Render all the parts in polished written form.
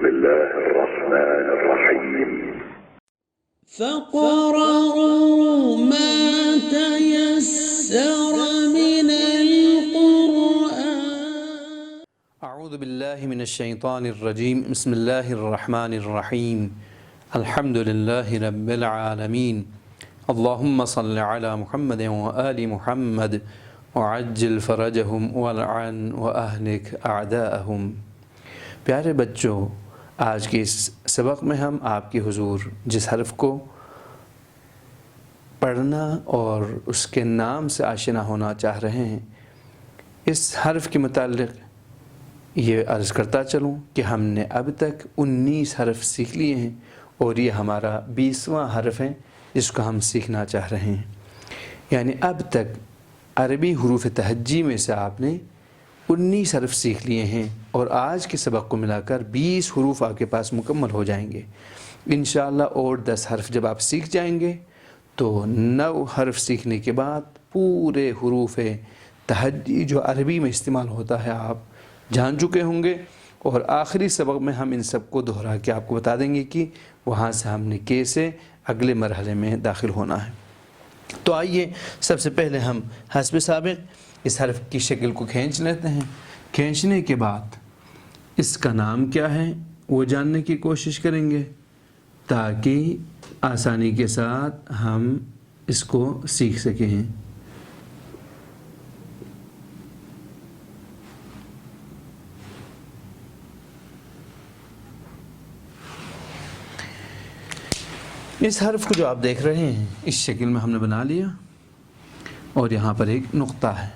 بسم الله الرحمن الرحيم. فقرأوا ما تيسر من القرآن. أعوذ بالله من الشيطان الرجيم. بسم الله الرحمن الرحيم. الحمد لله رب العالمين. اللهم صل على محمد وآل محمد وعجل فرجهم والعن وأهلك أعداءهم. پیارے بچوں، آج کے اس سبق میں ہم آپ کے حضور جس حرف کو پڑھنا اور اس کے نام سے آشنا ہونا چاہ رہے ہیں، اس حرف کے متعلق یہ عرض کرتا چلوں کہ ہم نے اب تک 19 حرف سیکھ لیے ہیں اور یہ ہمارا 20واں حرف ہے جس کو ہم سیکھنا چاہ رہے ہیں. یعنی اب تک عربی حروف تہجی میں سے آپ نے 19 حرف سیکھ لیے ہیں اور آج کے سبق کو ملا کر 20 حروف آپ کے پاس مکمل ہو جائیں گے انشاءاللہ. اور 10 حرف جب آپ سیکھ جائیں گے تو 9 حرف سیکھنے کے بعد پورے حروف تہجی جو عربی میں استعمال ہوتا ہے آپ جان چکے ہوں گے. اور آخری سبق میں ہم ان سب کو دہرا کے آپ کو بتا دیں گے کہ وہاں سے ہم نے کیسے اگلے مرحلے میں داخل ہونا ہے. تو آئیے سب سے پہلے ہم حسب سابق اس حرف کی شکل کو کھینچ لیتے ہیں. کھینچنے کے بعد اس کا نام کیا ہے وہ جاننے کی کوشش کریں گے تاکہ آسانی کے ساتھ ہم اس کو سیکھ سکیں. اس حرف کو جو آپ دیکھ رہے ہیں اس شکل میں ہم نے بنا لیا اور یہاں پر ایک نقطہ ہے.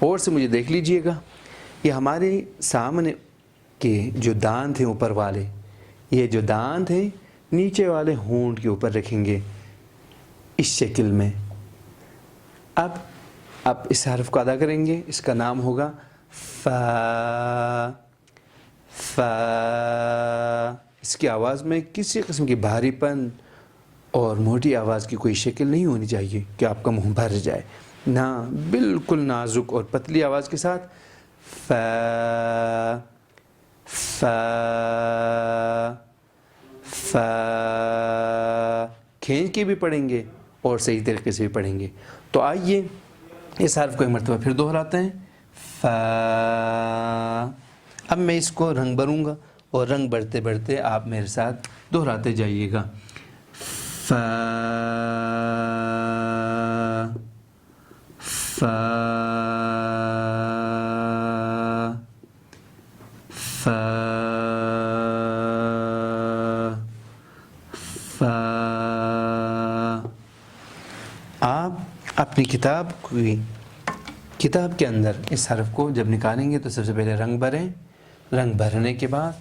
اور سے مجھے دیکھ لیجئے گا، یہ ہمارے سامنے کے جو دانت ہیں اوپر والے، یہ جو دانت ہیں نیچے والے ہونٹ کے اوپر رکھیں گے اس شکل میں. اب اس حرف کو ادا کریں گے. اس کا نام ہوگا فا. فا. اس کی آواز میں کسی قسم کی بھاری پن اور موٹی آواز کی کوئی شکل نہیں ہونی چاہیے کہ آپ کا منہ بھر جائے. نہ، بالکل نازک اور پتلی آواز کے ساتھ فا. فا. فا. کھینچ کے بھی پڑھیں گے اور صحیح طریقے سے بھی پڑھیں گے. تو آئیے اس حرف کو ایک مرتبہ پھر دہراتے ہیں. فا. اب میں اس کو رنگ بھروں گا اور رنگ بڑھتے بڑھتے آپ میرے ساتھ دہراتے جائیے گا. فا. فا. فا. فا. آپ اپنی کتاب کے اندر اس حرف کو جب نکالیں گے تو سب سے پہلے رنگ بھریں. رنگ بھرنے کے بعد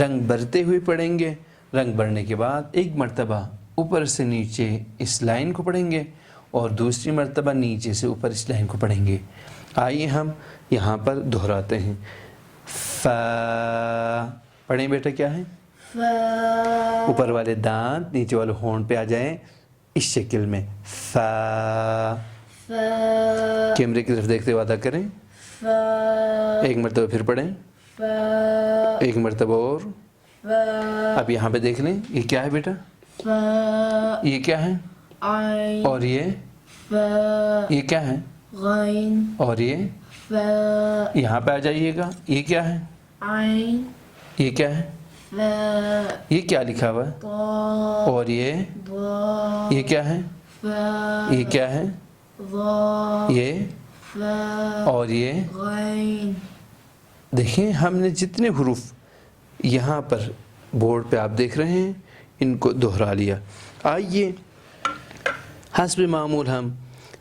رنگ بھرتے ہوئے پڑھیں گے. رنگ بھرنے کے بعد ایک مرتبہ اوپر سے نیچے اس لائن کو پڑھیں گے اور دوسری مرتبہ نیچے سے اوپر اس لائن کو پڑھیں گے. آئیے ہم یہاں پر دہراتے ہیں. فا. پڑھیں بیٹا، کیا ہے؟ فا. اوپر والے دانت نیچے والے ہونٹ پہ آ جائیں اس شکل میں. فا. فا. کیمرے کی طرف دیکھتے ہوئے ادا کریں. فا. ایک مرتبہ پھر پڑھیں. فا. ایک مرتبہ اور. فا. اب یہاں پہ دیکھ لیں یہ کیا ہے بیٹا؟ فا. یہ کیا ہے؟ عین. اور یہ فا. کیا ہے؟ غین. اور یہ فا. یہاں پہ آ جائیے گا. یہ کیا ہے؟ عین. یہ کیا ہے؟ فا. یہ کیا لکھا ہوا ہے؟ طا. اور یہ ضا. کیا ہے؟ فا. یہ کیا ہے؟ ضا. یہ فا. اور یہ غین. دیکھیں ہم نے جتنے حروف یہاں پر بورڈ پہ آپ دیکھ رہے ہیں ان کو دہرا لیا. آئیے حسب معمول ہم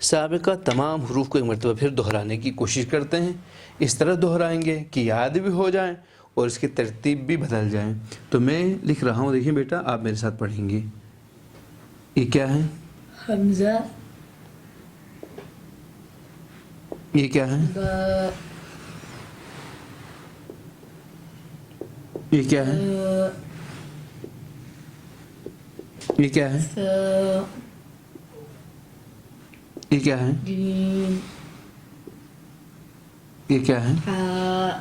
سابقہ تمام حروف کو ایک مرتبہ پھر دہرانے کی کوشش کرتے ہیں. اس طرح دہرائیں گے کہ یاد بھی ہو جائیں اور اس کی ترتیب بھی بدل جائیں. تو میں لکھ رہا ہوں، دیکھیں بیٹا آپ میرے ساتھ پڑھیں گے. یہ کیا ہے؟ حمزہ. یہ کیا ہے؟ با. یہ کیا ہے؟ یہ کیا ہے؟ فا. یہ کیا ہے؟ جیم. یہ کیا ہے؟ حا.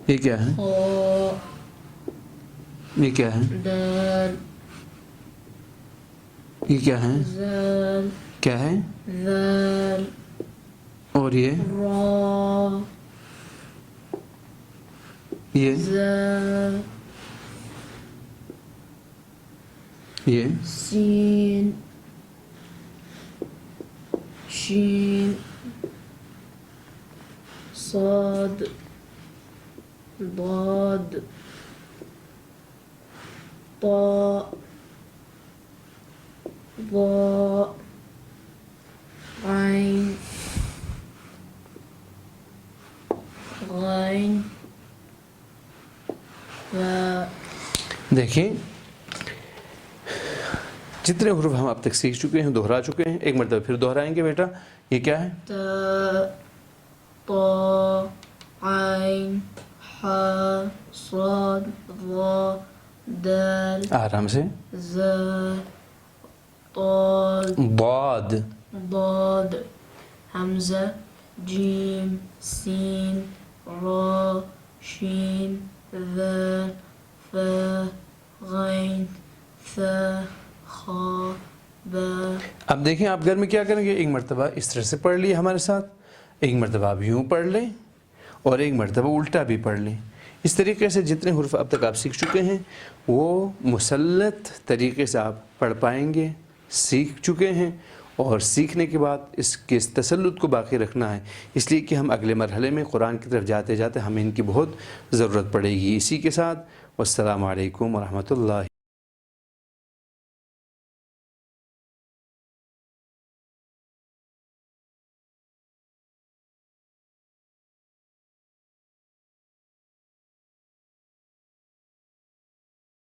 یہ کیا ہے؟ خا یہ کیا ہے؟ دال یہ کیا ہے؟ زال کیا ہے؟ ذال اور یہ را یہ زا یہ سین شین صاد ضاد طاء ضاء عين غين فاء. دیکھیں جتنے حروف ہم اب تک سیکھ چکے ہیں، دہرا چکے ہیں، ایک مرتبہ پھر دہرائیں گے بیٹا. یہ کیا ہے؟ تاء طاء عين حاء صاد ضاء دال آرام سے. زا طال ضاد ضاد حمزة جيم سين را شين ذال فاء غين ثاء خاء با. اب دیکھیں آپ گھر میں کیا کریں گے، ایک مرتبہ اس طرح سے پڑھ لیے ہمارے ساتھ، ایک مرتبہ آپ یوں پڑھ لیں اور ایک مرتبہ الٹا بھی پڑھ لیں. اس طریقے سے جتنے حروف اب تک آپ سیکھ چکے ہیں وہ مسلط طریقے سے آپ پڑھ پائیں گے، سیکھ چکے ہیں. اور سیکھنے کے بعد اس کے تسلط کو باقی رکھنا ہے، اس لیے کہ ہم اگلے مرحلے میں قرآن کی طرف جاتے جاتے ہمیں ان کی بہت ضرورت پڑے گی. اسی کے ساتھ والسلام علیکم ورحمۃ اللہ.